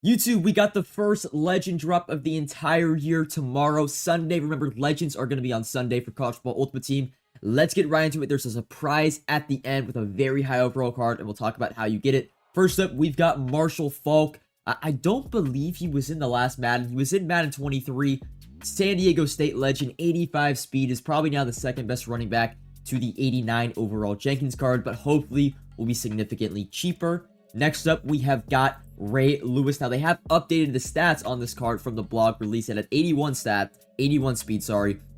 YouTube, we got the first Legend drop of the entire year tomorrow, Sunday. Remember, Legends are going to be on Sunday for College Football Ultimate Team. Let's get right into it. There's a surprise at the end with a very high overall card, and we'll talk about how you get it. First up, we've got Marshall Faulk. I don't believe he was in the last Madden. He was in Madden 23. San Diego State legend, 85 speed, is probably now the second best running back to the 89 overall Jenkins card, but hopefully will be significantly cheaper. Next up, we have got Ray Lewis. Now, they have updated the stats on this card from the blog release. It had 81 speed,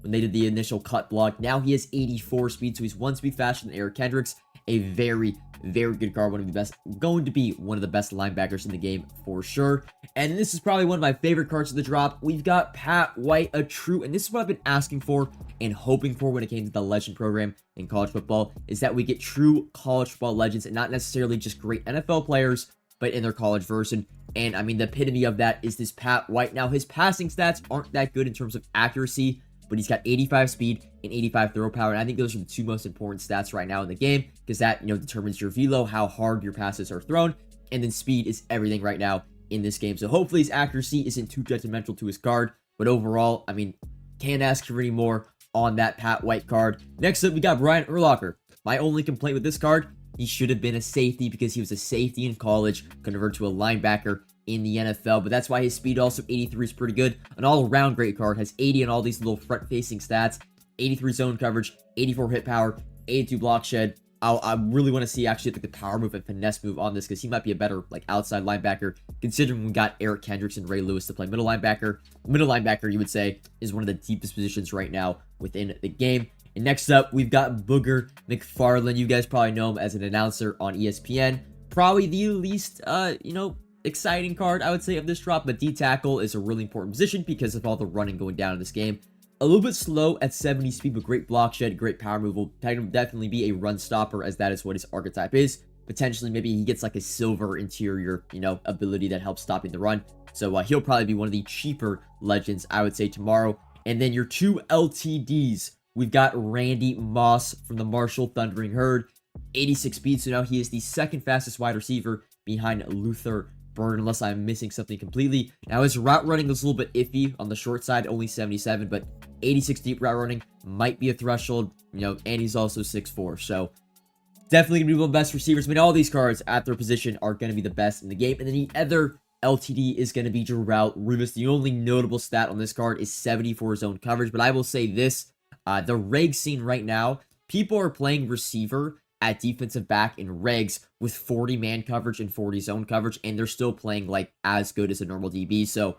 when they did the initial cut block. Now he has 84 speed, so he's 1 speed faster than Eric Kendricks. A very, very good card. Going to be one of the best linebackers in the game for sure. And this is probably one of my favorite cards of the drop. We've got Pat White, a true, and this is what I've been asking for and hoping for when it came to the Legend program in college football, is that we get true college football legends and not necessarily just great NFL players, but in their college version. And I mean, the epitome of that is this Pat White. Now, his passing stats aren't that good in terms of accuracy, but he's got 85 speed and 85 throw power. And I think those are the two most important stats right now in the game, because that, determines your velo, how hard your passes are thrown. And then speed is everything right now in this game. So hopefully his accuracy isn't too detrimental to his card. But overall, I mean, can't ask for any more on that Pat White card. Next up, we got Brian Urlacher. My only complaint with this card, he should have been a safety because he was a safety in college, converted to a linebacker in the NFL, but that's why his speed also 83 is pretty good. An all-around great card, has 80 on all these little front-facing stats, 83 zone coverage, 84 hit power, 82 block shed. I really want to see actually the power move and finesse move on this, because he might be a better outside linebacker, considering we got Eric Kendricks and Ray Lewis to play middle linebacker. Middle linebacker, you would say, is one of the deepest positions right now within the game. And next up, we've got Booger McFarland. You guys probably know him as an announcer on ESPN. Probably the least, exciting card, I would say, of this drop, but D-tackle is a really important position because of all the running going down in this game. A little bit slow at 70 speed, but great block shed, great power move. Will definitely be a run stopper, as that is what his archetype is. Potentially, maybe he gets like a silver interior, ability that helps stopping the run. So he'll probably be one of the cheaper legends, I would say, tomorrow. And then your two LTDs. We've got Randy Moss from the Marshall Thundering Herd, 86 speed, so now he is the second fastest wide receiver behind Luther Burn, unless I'm missing something completely. Now, his route running is a little bit iffy on the short side, only 77, but 86 deep route running might be a threshold, and he's also 6'4", so definitely going to be one of the best receivers. I mean, all these cards at their position are going to be the best in the game. And then the other LTD is going to be Gerald Rivas. The only notable stat on this card is 74 zone coverage, but I will say this, the reg scene right now, people are playing receiver at defensive back in regs with 40 man coverage and 40 zone coverage, and they're still playing like as good as a normal DB. So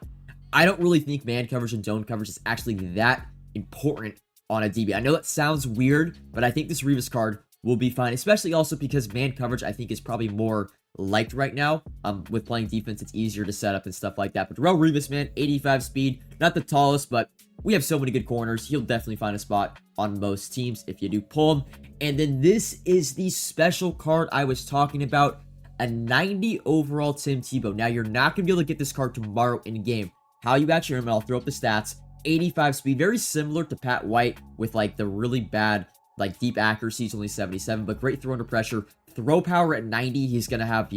I don't really think man coverage and zone coverage is actually that important on a DB. I know that sounds weird, but I think this Rivas card will be fine, especially also because man coverage I think is probably more liked right now. With playing defense, it's easier to set up and stuff like that. But Darrell Rivas, man, 85 speed, not the tallest, but we have so many good corners. He'll definitely find a spot on most teams if you do pull him. And then this is the special card I was talking about, a 90 overall Tim Tebow. Now, you're not going to be able to get this card tomorrow in game. How you actually earn it, I'll throw up the stats. 85 speed, very similar to Pat White with like the really bad deep accuracy, is only 77, but great throw under pressure. Throw power at 90, he's going to have,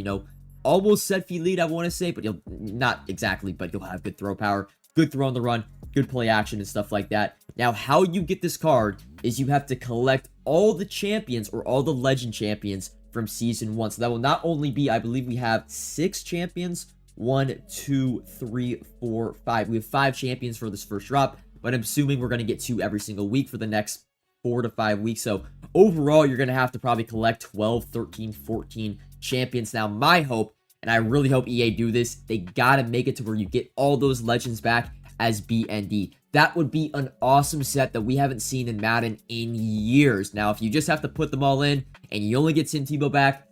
almost set feet lead, I want to say, but you'll not exactly, but you'll have good throw power, good throw on the run, good play action and stuff like that. Now, how you get this card is you have to collect all the champions or all the legend champions from season 1. So that will not only be, I believe we have 6 champions, 1, 2, 3, 4, 5. We have 5 champions for this first drop, but I'm assuming we're going to get 2 every single week for the next 4 to 5 weeks. So overall, you're going to have to probably collect 12, 13, 14 champions. Now, my hope, and I really hope EA do this, they got to make it to where you get all those legends back as BND. That would be an awesome set that we haven't seen in Madden in years. Now, if you just have to put them all in and you only get Tim Tebow back,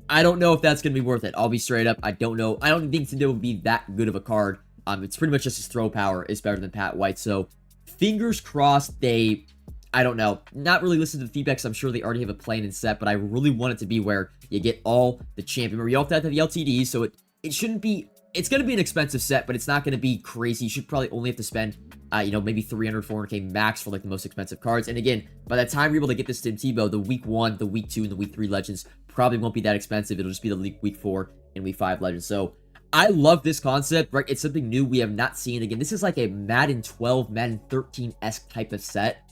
I don't know if that's going to be worth it. I'll be straight up. I don't know. I don't think Tebow would be that good of a card. It's pretty much just his throw power is better than Pat White. So, fingers crossed I don't know. Not really listen to the feedback, because I'm sure they already have a plan and set, but I really want it to be where you get all the champions. Remember, you have to have the LTDs, so it shouldn't be... It's going to be an expensive set, but it's not going to be crazy. You should probably only have to spend, maybe 300, 400k max for the most expensive cards. And again, by the time you're able to get this Tim Tebow, the week 1, the week 2, and the week 3 legends probably won't be that expensive. It'll just be the week 4 and week 5 legends. So I love this concept, right? It's something new we have not seen. Again, this is like a Madden 12, Madden 13-esque type of set.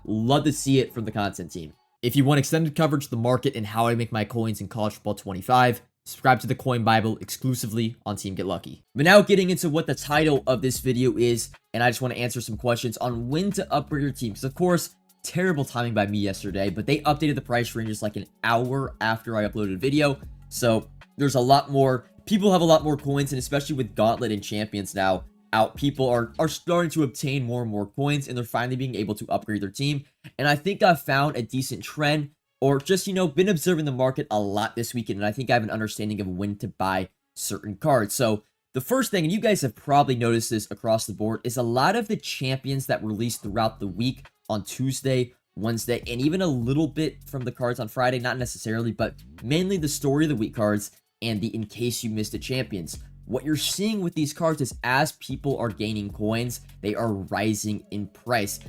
Love to see it from the content team. If you want extended coverage of the market and how I make my coins in College Football 25, subscribe to the Coin Bible exclusively on Team Get Lucky. But now getting into what the title of this video is, and I just want to answer some questions on when to upgrade your team. Because of course, terrible timing by me yesterday, but they updated the price ranges like an hour after I uploaded a video. So there's a lot more, people have a lot more coins, and especially with Gauntlet and Champions now out, people are starting to obtain more and more coins, and they're finally being able to upgrade their team. And I think I've found a decent trend, or just, been observing the market a lot this weekend, and I think I have an understanding of when to buy certain cards. So the first thing, and you guys have probably noticed this across the board, is a lot of the champions that released throughout the week on Tuesday, Wednesday, and even a little bit from the cards on Friday, not necessarily, but mainly the story of the week cards and the in case you missed it champions. What you're seeing with these cards is as people are gaining coins, they are rising in price.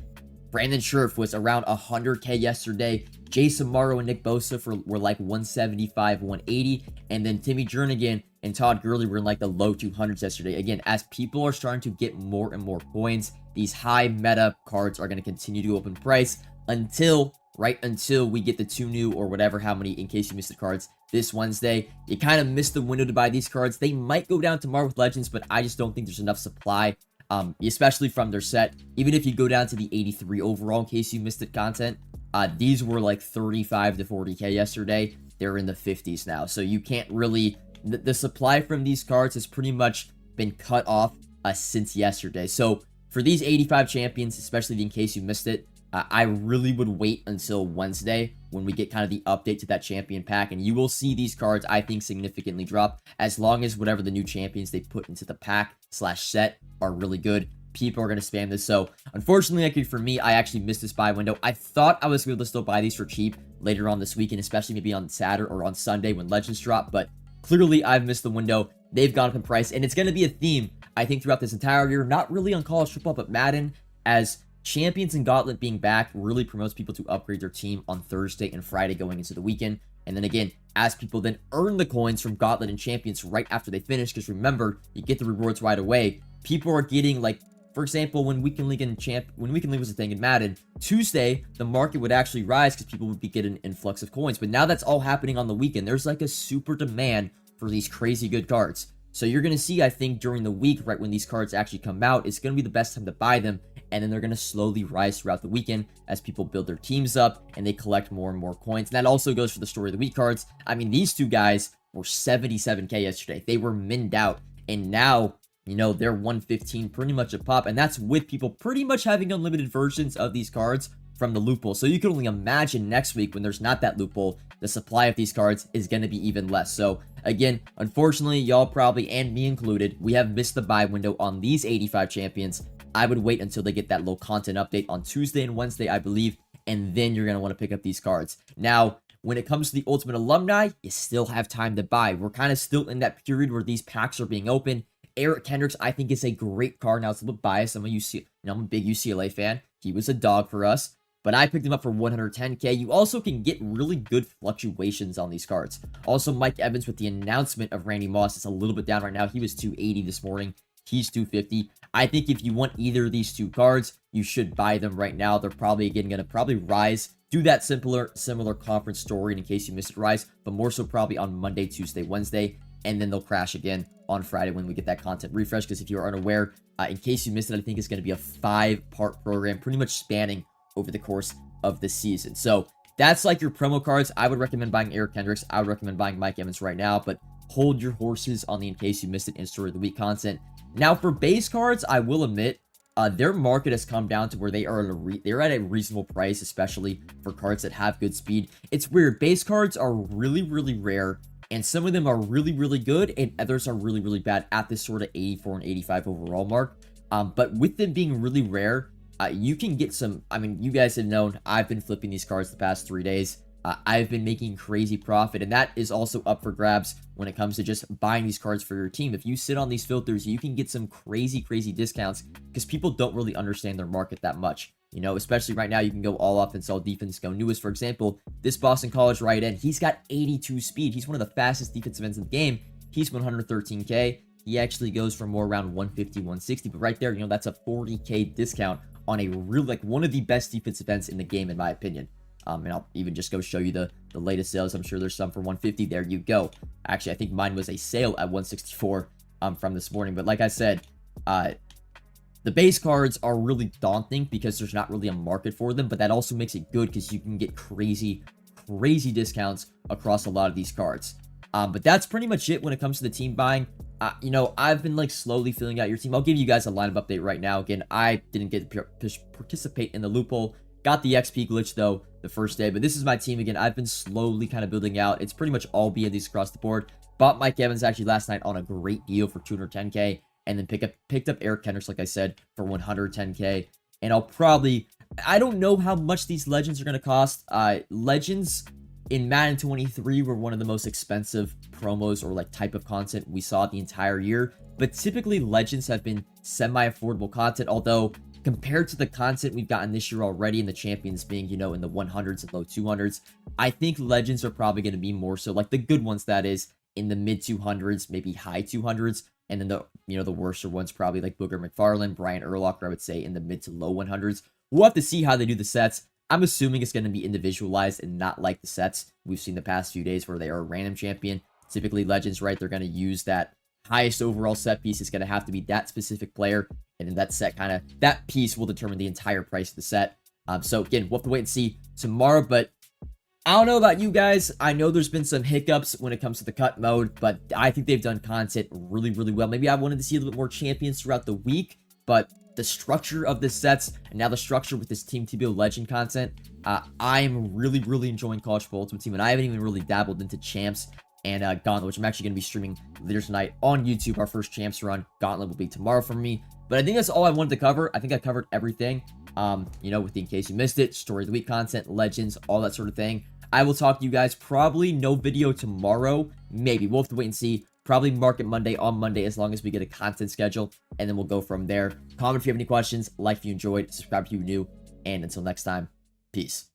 Brandon Scherf was around 100k yesterday. Jason Morrow and Nick Bosa were like 175, 180. And then Timmy Jernigan and Todd Gurley were in like the low 200s yesterday. Again, as people are starting to get more and more coins, these high meta cards are going to continue to go up in price until we get the 2 new or whatever, how many, in case you missed the cards, this Wednesday. You kind of missed the window to buy these cards. They might go down tomorrow with Legends, but I just don't think there's enough supply, especially from their set. Even if you go down to the 83 overall, in case you missed it content, these were like 35 to 40k yesterday. They're in the 50s now, so you can't really, the supply from these cards has pretty much been cut off since yesterday. So for these 85 champions, especially in case you missed it, I really would wait until Wednesday when we get kind of the update to that champion pack, and you will see these cards, I think, significantly drop as long as whatever the new champions they put into the pack/set are really good. People are going to spam this. So unfortunately, for me, I actually missed this buy window. I thought I was going to still buy these for cheap later on this weekend, especially maybe on Saturday or on Sunday when Legends drop, but clearly I've missed the window. They've gone up in price, and it's going to be a theme, I think, throughout this entire year, not really on college football, but Madden, as Champions and Gauntlet being back really promotes people to upgrade their team on Thursday and Friday going into the weekend. And then again, as people then earn the coins from Gauntlet and Champions right after they finish, because remember, you get the rewards right away. People are getting, like, for example, when Weekend League was a thing in Madden, Tuesday, the market would actually rise because people would be getting an influx of coins. But now that's all happening on the weekend. There's like a super demand for these crazy good cards. So you're going to see, I think, during the week, right when these cards actually come out, it's going to be the best time to buy them. And then they're going to slowly rise throughout the weekend as people build their teams up and they collect more and more coins. And that also goes for the story of the week cards. I mean, these two guys were 77k yesterday. They were minned out. And now, they're 115 pretty much a pop. And that's with people pretty much having unlimited versions of these cards from the loophole. So you can only imagine next week when there's not that loophole, the supply of these cards is going to be even less. So again, unfortunately, y'all probably, and me included, we have missed the buy window on these 85 champions. I would wait until they get that low content update on Tuesday and Wednesday, I believe, and then you're going to want to pick up these cards. Now, when it comes to the Ultimate Alumni, you still have time to buy. We're kind of still in that period where these packs are being opened. Eric Kendricks, I think, is a great card. Now, it's a little biased. I'm a big UCLA fan. He was a dog for us, but I picked him up for 110k. You also can get really good fluctuations on these cards. Also, Mike Evans, with the announcement of Randy Moss, is a little bit down right now. He was 280 this morning. He's 250. I think if you want either of these two cards, you should buy them right now. They're probably, again, going to rise. Do that similar conference story in case you missed it rise, but more so probably on Monday, Tuesday, Wednesday, and then they'll crash again on Friday when we get that content refresh, because if you are unaware, in case you missed it, I think it's going to be a 5-part program, pretty much spanning over the course of the season. So that's like your promo cards. I would recommend buying Eric Kendricks. I would recommend buying Mike Evans right now, but hold your horses on the in case you missed it in story of the week content. Now for base cards, I will admit, their market has come down to where they're at a reasonable price, especially for cards that have good speed. It's weird. Base cards are really, really rare, and some of them are really, really good, and others are really, really bad at this sort of 84 and 85 overall mark. But with them being really rare, you can get some, you guys have known, I've been flipping these cards the past 3 days. I've been making crazy profit, and that is also up for grabs when it comes to just buying these cards for your team. If you sit on these filters, you can get some crazy, crazy discounts because people don't really understand their market that much. Especially right now, you can go all offense, all defense, go newest. For example, this Boston College right end, he's got 82 speed. He's one of the fastest defensive ends in the game, he's 113k. He actually goes for more around 150, 160, but right there, you know, that's a 40k discount on a real, like, one of the best defensive ends in the game, in my opinion. And I'll even just go show you the latest sales. I'm sure there's some for 150. There you go. Actually, I think mine was a sale at 164 from this morning. But like I said, the base cards are really daunting because there's not really a market for them, but that also makes it good because you can get crazy discounts across a lot of these cards. But that's pretty much it when it comes to the team buying. You know, I've been like slowly filling out your team. I'll give you guys a lineup update right now. Again, I didn't get to participate in the loophole. Got the XP glitch though the first day, but this is my team again. I've been slowly kind of building out. It's pretty much all BNDs across the board. Bought Mike Evans actually last night on a great deal for 210k, and then picked up Eric Kendricks, like I said, for 110k. And I'll probably, I don't know how much these legends are going to cost. Legends in Madden 23 were one of the most expensive promos or like type of content we saw the entire year, but typically legends have been semi-affordable content, although compared to the content we've gotten this year already, and the champions being, you know, in the 100s and low 200s, I think legends are probably going to be more so, like the good ones, that is, in the mid 200s, maybe high 200s, and then the, you know, the worser ones probably like Booger McFarland, Brian Urlacher, I would say in the mid to low 100s. We'll have to see how they do the sets. I'm assuming it's going to be individualized and not like the sets we've seen the past few days where they are a random champion. Typically legends, right, they're going to use that highest overall set piece. Is going to have to be that specific player, and then that set kind of, that piece will determine the entire price of the set. So again, we'll have to wait and see tomorrow, but I don't know about you guys. I know there's been some hiccups when it comes to the cut mode, but I think they've done content really, really well. Maybe I wanted to see a little bit more champions throughout the week, but the structure of the sets, and now the structure with this Team Tebow Legend content, I'm really, really enjoying College Football Ultimate Team, and I haven't even really dabbled into Champs and Gauntlet, which I'm actually going to be streaming later tonight on YouTube. Our first Champs run, Gauntlet, will be tomorrow for me. But I think that's all I wanted to cover. I think I covered everything, you know, with the in case you missed it, Story of the Week content, Legends, all that sort of thing. I will talk to you guys, probably no video tomorrow, maybe. We'll have to wait and see. Probably Market Monday on Monday, as long as we get a content schedule, and then we'll go from there. Comment if you have any questions, like if you enjoyed, subscribe if you're new, and until next time, peace.